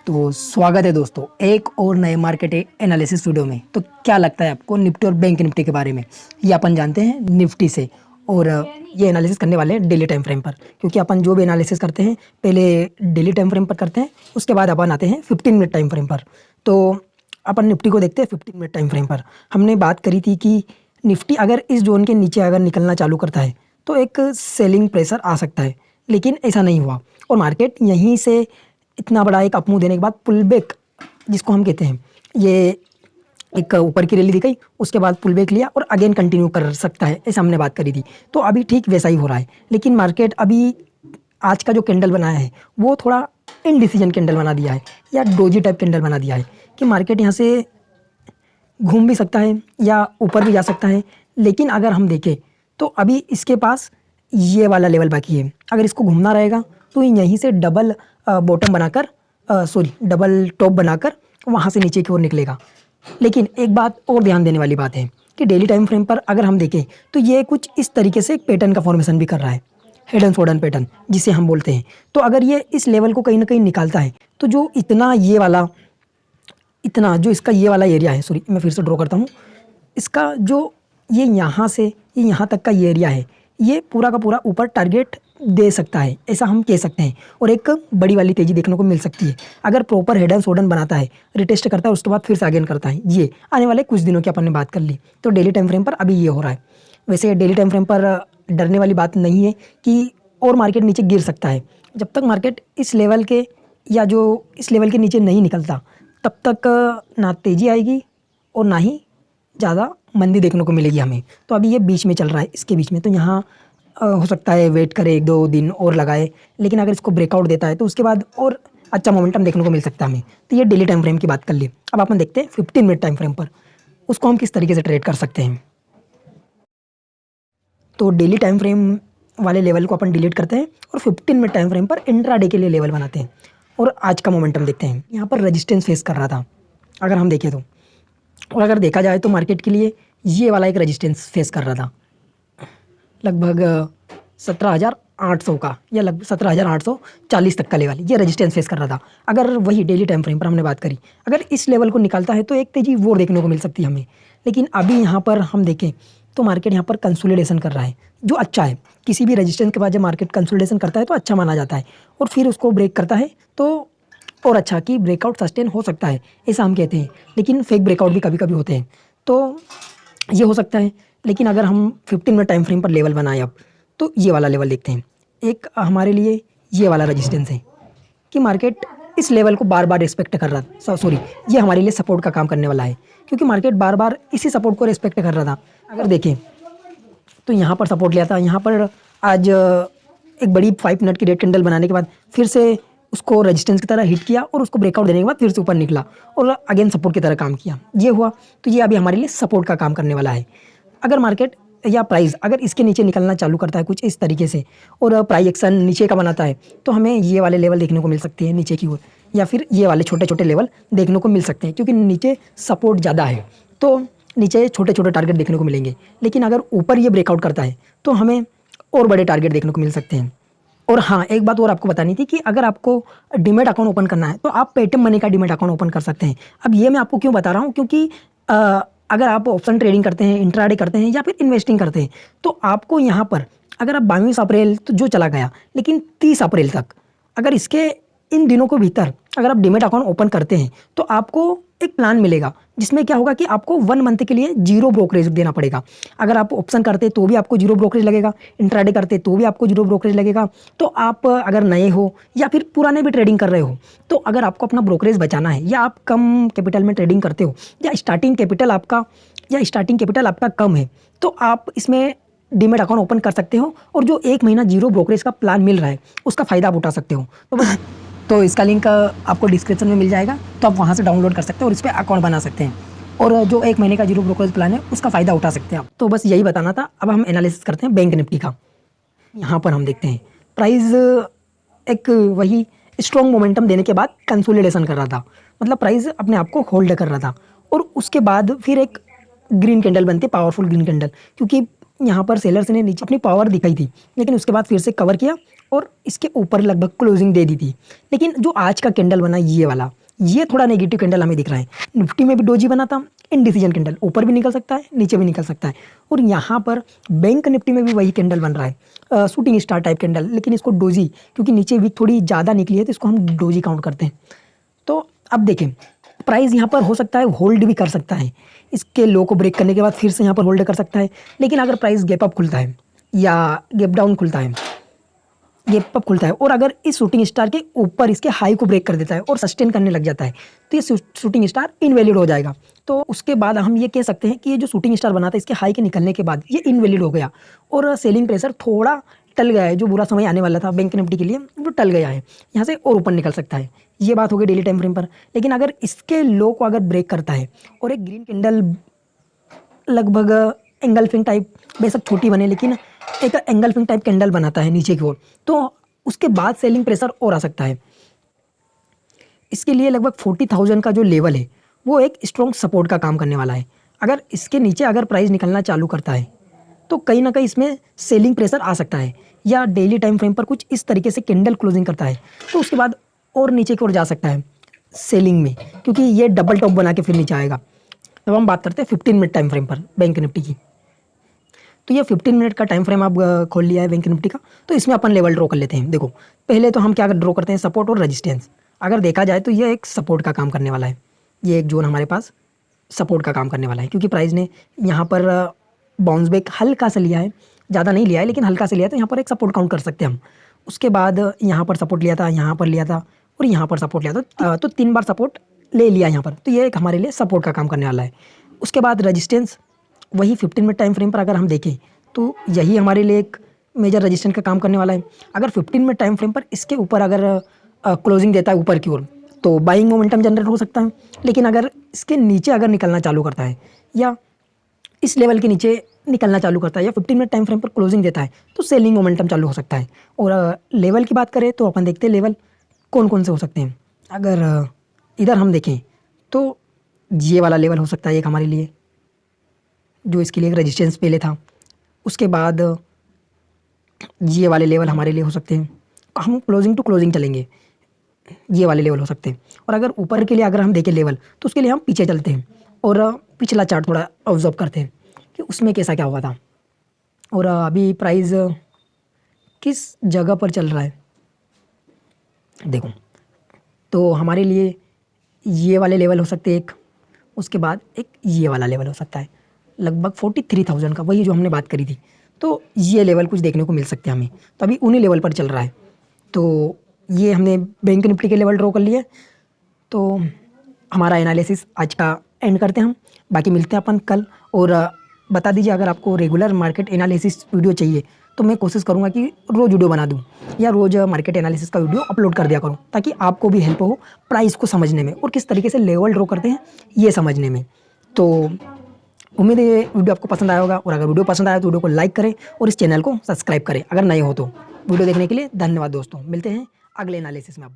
तो स्वागत है दोस्तों एक और नए मार्केट एनालिसिस वीडियो में। तो क्या लगता है आपको निफ्टी और बैंक निफ्टी के बारे में? ये अपन जानते हैं निफ्टी से, और ये एनालिसिस करने वाले हैं डेली टाइम फ्रेम पर, क्योंकि अपन जो भी एनालिसिस करते हैं पहले डेली टाइम फ्रेम पर करते हैं, उसके बाद अपन आते हैं 15 मिनट टाइम फ्रेम पर। तो अपन निफ्टी को देखते हैं 15 मिनट टाइम फ्रेम पर। हमने बात करी थी कि निफ्टी अगर इस जोन के नीचे अगर निकलना चालू करता है तो एक सेलिंग प्रेशर आ सकता है, लेकिन ऐसा नहीं हुआ और मार्केट यहीं से इतना बड़ा एक अपमूव देने के बाद पुल बैक, जिसको हम कहते हैं, ये एक ऊपर की रैली दिखाई, उसके बाद पुल बैक लिया और अगेन कंटिन्यू कर सकता है, ऐसा हमने बात करी थी। तो अभी ठीक वैसा ही हो रहा है, लेकिन मार्केट अभी आज का जो कैंडल बनाया है वो थोड़ा इनडिसीजन कैंडल बना दिया है, या डोजी टाइप कैंडल बना दिया है कि मार्केट यहाँ से घूम भी सकता है या ऊपर भी जा सकता है। लेकिन अगर हम देखें तो अभी इसके पास ये वाला लेवल बाकी है। अगर इसको घूमना रहेगा तो यहीं से डबल बॉटम बनाकर, डबल टॉप बनाकर वहाँ से नीचे की ओर निकलेगा। लेकिन एक बात और ध्यान देने वाली बात है कि डेली टाइम फ्रेम पर अगर हम देखें तो ये कुछ इस तरीके से एक पैटर्न का फॉर्मेशन भी कर रहा है, हेड एंड शोल्डर पैटर्न जिसे हम बोलते हैं। तो अगर ये इस लेवल को कहीं ना कहीं निकालता है तो जो इतना जो इसका ये वाला एरिया है, मैं फिर से ड्रॉ करता हूँ, इसका जो ये यहाँ से ये यहाँ तक का ये एरिया है, ये पूरा का पूरा ऊपर टारगेट दे सकता है, ऐसा हम कह सकते हैं। और एक बड़ी वाली तेज़ी देखने को मिल सकती है अगर प्रॉपर हेड एंड शोल्डर बनाता है, रिटेस्ट करता है, उसके बाद फिर से अगेन करता है। ये आने वाले कुछ दिनों की अपन ने बात कर ली। तो डेली टाइम फ्रेम पर अभी ये हो रहा है। वैसे डेली टाइम फ्रेम पर डरने वाली बात नहीं है कि और मार्केट नीचे गिर सकता है। जब तक मार्केट इस लेवल के या जो इस लेवल के नीचे नहीं निकलता तब तक ना तेज़ी आएगी और ना ही ज़्यादा मंदी देखने को मिलेगी हमें। तो अभी ये बीच में चल रहा है, इसके बीच में, तो यहाँ हो सकता है वेट करे, 1-2 दिन और लगाए, लेकिन अगर इसको ब्रेकआउट देता है तो उसके बाद और अच्छा मोमेंटम देखने को मिल सकता है हमें। तो ये डेली टाइम फ्रेम की बात कर ली। अब अपन देखते हैं 15 मिनट टाइम फ्रेम पर उसको हम किस तरीके से ट्रेड कर सकते हैं। तो डेली टाइम फ्रेम वाले लेवल को अपन डिलीट करते हैं और 15 मिनट टाइम फ्रेम पर इंट्राडे के लिए लेवल बनाते हैं और आज का मोमेंटम देखते हैं। यहाँ पर रेजिस्टेंस फेस कर रहा था अगर हम देखें तो, और अगर देखा जाए तो मार्केट के लिए ये वाला एक रेजिस्टेंस फेस कर रहा था लगभग 17,800 का, या लगभग 17,840 तक का लेवल ये रेजिस्टेंस फेस कर रहा था। अगर वही डेली टाइम फ्रेम पर हमने बात करी, अगर इस लेवल को निकालता है तो एक तेज़ी वो देखने को मिल सकती है हमें। लेकिन अभी यहाँ पर हम देखें तो मार्केट यहाँ पर कंसोलिडेशन कर रहा है, जो अच्छा है। किसी भी रेजिस्टेंस के बाद जब मार्केट कंसोलिडेशन करता है तो अच्छा माना जाता है, और फिर उसको ब्रेक करता है तो और अच्छा कि ब्रेकआउट सस्टेन हो सकता है, ऐसा हम कहते हैं। लेकिन फेक ब्रेकआउट भी कभी कभी होते हैं, तो ये हो सकता है। लेकिन अगर हम 15 मिनट टाइम फ्रेम पर लेवल बनाए अब, तो ये वाला लेवल देखते हैं। एक हमारे लिए ये वाला रेजिस्टेंस है कि मार्केट इस लेवल को बार बार रिस्पेक्ट कर रहा था, ये हमारे लिए सपोर्ट का काम करने वाला है, क्योंकि मार्केट बार बार इसी सपोर्ट को रिस्पेक्ट कर रहा था। अगर देखें तो यहाँ पर सपोर्ट लिया था, यहाँ पर आज एक बड़ी 5 मिनट की रेड कैंडल बनाने के बाद फिर से उसको रेजिस्टेंस की तरह हिट किया और उसको ब्रेकआउट देने के बाद फिर से ऊपर निकला और अगेन सपोर्ट की तरह काम किया, ये हुआ। तो ये अभी हमारे लिए सपोर्ट का काम करने वाला है। अगर मार्केट या प्राइस अगर इसके नीचे निकलना चालू करता है कुछ इस तरीके से और प्राइस एक्शन नीचे का बनाता है तो हमें ये वाले लेवल देखने को मिल सकते हैं नीचे की ओर, या फिर ये वाले छोटे छोटे लेवल देखने को मिल सकते हैं, क्योंकि नीचे सपोर्ट ज़्यादा है तो नीचे छोटे छोटे टारगेट देखने को मिलेंगे। लेकिन अगर ऊपर ये ब्रेकआउट करता है तो हमें और बड़े टारगेट देखने को मिल सकते हैं। और हाँ, एक बात और आपको बतानी थी कि अगर आपको डीमैट अकाउंट ओपन करना है तो आप पेटीएम मनी का डीमैट अकाउंट ओपन कर सकते हैं। अब ये मैं आपको क्यों बता रहा हूँ, क्योंकि अगर आप ऑप्शन ट्रेडिंग करते हैं, इंट्राडे करते हैं या फिर इन्वेस्टिंग करते हैं तो आपको यहाँ पर अगर आप 22 अप्रैल तो जो चला गया, लेकिन 30 अप्रैल तक अगर इसके इन दिनों के भीतर अगर आप डीमैट अकाउंट ओपन करते हैं तो आपको एक प्लान मिलेगा जिसमें क्या होगा कि आपको 1 मंथ के लिए 0 ब्रोकरेज देना पड़ेगा। अगर आप ऑप्शन करते तो भी आपको 0 ब्रोकरेज लगेगा, इंट्राडे करते तो भी आपको 0 ब्रोकरेज लगेगा। तो आप अगर नए हो या फिर पुराने भी ट्रेडिंग कर रहे हो तो अगर आपको अपना ब्रोकरेज बचाना है, या आप कम कैपिटल में ट्रेडिंग करते हो, या स्टार्टिंग कैपिटल आपका कम है, तो आप इसमें डीमैट अकाउंट ओपन कर सकते हो और जो 1 महीना 0 ब्रोकरेज का प्लान मिल रहा है उसका फ़ायदा आप उठा सकते हो। तो बस तो इसका लिंक आपको डिस्क्रिप्शन में मिल जाएगा, तो आप वहाँ से डाउनलोड कर सकते हो और इस पर अकाउंट बना सकते हैं और जो 1 महीने का 0 ब्रोकरेज प्लान है उसका फ़ायदा उठा सकते हैं आप। तो बस यही बताना था। अब हम एनालिसिस करते हैं बैंक निफ्टी का। यहाँ पर हम देखते हैं प्राइस एक वही स्ट्रॉन्ग मोमेंटम देने के बाद कंसोलिडेशन कर रहा था, मतलब प्राइस अपने आप को होल्ड कर रहा था और उसके बाद फिर एक ग्रीन कैंडल बनती है, पावरफुल ग्रीन कैंडल, क्योंकि यहाँ पर सेलर्स ने नीचे अपनी पावर दिखाई थी, लेकिन उसके बाद फिर से कवर किया और इसके ऊपर लगभग क्लोजिंग दे दी थी। लेकिन जो आज का कैंडल बना ये वाला, ये थोड़ा नेगेटिव कैंडल हमें दिख रहा है। निफ्टी में भी डोजी बना था, इनडिसीजन कैंडल, ऊपर भी निकल सकता है, नीचे भी निकल सकता है। और यहाँ पर बैंक निफ्टी में भी वही कैंडल बन रहा है, शूटिंग स्टार टाइप कैंडल, लेकिन इसको डोजी, क्योंकि नीचे वीक थोड़ी ज़्यादा निकली है तो इसको हम डोजी काउंट करते हैं। तो अब देखें, प्राइस यहाँ पर हो सकता है होल्ड भी कर सकता है, इसके लो को ब्रेक करने के बाद फिर से यहाँ पर होल्ड कर सकता है। लेकिन अगर प्राइस गैप अप खुलता है या गैप डाउन खुलता है, गैप अप खुलता है और अगर इस शूटिंग स्टार के ऊपर इसके हाई को ब्रेक कर देता है और सस्टेन करने लग जाता है, तो ये शूटिंग स्टार इनवैलिड हो जाएगा। तो उसके बाद हम ये कह सकते हैं कि ये जो शूटिंग स्टार बना था इसके हाई के निकलने के बाद ये इनवैलिड हो गया और सेलिंग प्रेशर थोड़ा टल गया है। जो बुरा समय आने वाला था बैंक निफ्टी के लिए वो टल गया है, यहाँ से और ऊपर निकल सकता है। ये बात हो गई डेली टाइम फ्रेम पर। लेकिन अगर इसके लो को अगर ब्रेक करता है और एक ग्रीन कैंडल लगभग एंगल्फिंग टाइप, बेशक छोटी बने लेकिन एक एंगल्फिंग टाइप कैंडल बनाता है नीचे की ओर, तो उसके बाद सेलिंग प्रेशर और आ सकता है। इसके लिए लगभग 40,000 का जो लेवल है वो एक स्ट्रॉन्ग सपोर्ट का काम करने वाला है। अगर इसके नीचे अगर प्राइस निकलना चालू करता है तो कहीं ना कहीं इसमें सेलिंग प्रेशर आ सकता है, या डेली टाइम फ्रेम पर कुछ इस तरीके से कैंडल क्लोजिंग करता है तो उसके बाद और नीचे की ओर जा सकता है सेलिंग में, क्योंकि ये डबल टॉप बना के फिर नीचे आएगा। अब हम बात करते हैं 15 मिनट टाइम फ्रेम पर बैंक निफ्टी की। तो ये 15 मिनट का टाइम फ्रेम आप खोल लिया है बैंक निफ्टी का, तो इसमें अपन लेवल ड्रॉ कर लेते हैं। देखो, पहले तो हम क्या ड्रॉ करते हैं, सपोर्ट और रेजिस्टेंस। अगर देखा जाए तो ये एक सपोर्ट का काम करने वाला है, ये एक जोन हमारे पास सपोर्ट का काम करने वाला है, क्योंकि प्राइस ने यहाँ पर बाउंस बैक हल्का सा लिया है, ज़्यादा नहीं लिया है लेकिन हल्का से लिया है, तो यहाँ पर एक सपोर्ट काउंट कर सकते हैं हम। उसके बाद यहाँ पर सपोर्ट लिया था, यहाँ पर लिया था और यहाँ पर सपोर्ट लिया था, तो 3 बार सपोर्ट ले लिया यहाँ पर, तो ये एक हमारे लिए सपोर्ट का काम करने वाला है। उसके बाद रेजिस्टेंस, वही 15 मिनट टाइम फ्रेम पर अगर हम देखें तो यही हमारे लिए एक मेजर रेजिस्टेंस का काम करने वाला है। अगर 15 मिनट टाइम फ्रेम पर इसके ऊपर अगर क्लोजिंग देता है ऊपर की ओर तो बाइंग मोमेंटम जनरेट हो सकता है। लेकिन अगर इसके नीचे अगर निकलना चालू करता है या इस लेवल के नीचे निकलना चालू करता है या 15 मिनट टाइम फ्रेम पर क्लोजिंग देता है तो सेलिंग मोमेंटम चालू हो सकता है। और लेवल की बात करें तो अपन देखते हैं लेवल कौन कौन से हो सकते हैं। अगर इधर हम देखें तो ये वाला लेवल हो सकता है एक हमारे लिए, जो इसके लिए एक रेजिस्टेंस पहले था। उसके बाद ये वाले लेवल हमारे लिए हो सकते हैं, हम क्लोजिंग टू क्लोजिंग चलेंगे, ये वाले लेवल हो सकते हैं। और अगर ऊपर के लिए अगर हम देखें लेवल तो उसके लिए हम पीछे चलते हैं और पिछला चार्ट थोड़ा ऑब्जर्व करते हैं कि उसमें कैसा क्या हुआ था और अभी प्राइस किस जगह पर चल रहा है। देखो, तो हमारे लिए ये वाले लेवल हो सकते हैं एक, उसके बाद एक ये वाला लेवल हो सकता है लगभग 43,000 का, वही जो हमने बात करी थी। तो ये लेवल कुछ देखने को मिल सकते हैं हमें, तो अभी उन्हीं लेवल पर चल रहा है। तो ये हमने बैंक निफ्टी के लेवल ड्रॉ कर लिए। तो हमारा एनालिसिस आज का एंड करते हैं हम, बाकी मिलते हैं अपन कल। और बता दीजिए अगर आपको रेगुलर मार्केट एनालिसिस वीडियो चाहिए तो मैं कोशिश करूंगा कि रोज़ वीडियो बना दूं या रोज़ मार्केट एनालिसिस का वीडियो अपलोड कर दिया करूं, ताकि आपको भी हेल्प हो प्राइस को समझने में और किस तरीके से लेवल ड्रॉ करते हैं ये समझने में। तो उम्मीद है ये वीडियो आपको पसंद आया होगा, और अगर वीडियो पसंद आया तो वीडियो को लाइक करें और इस चैनल को सब्सक्राइब करें अगर नए हो तो। वीडियो देखने के लिए धन्यवाद दोस्तों, मिलते हैं अगले एनालिसिस में।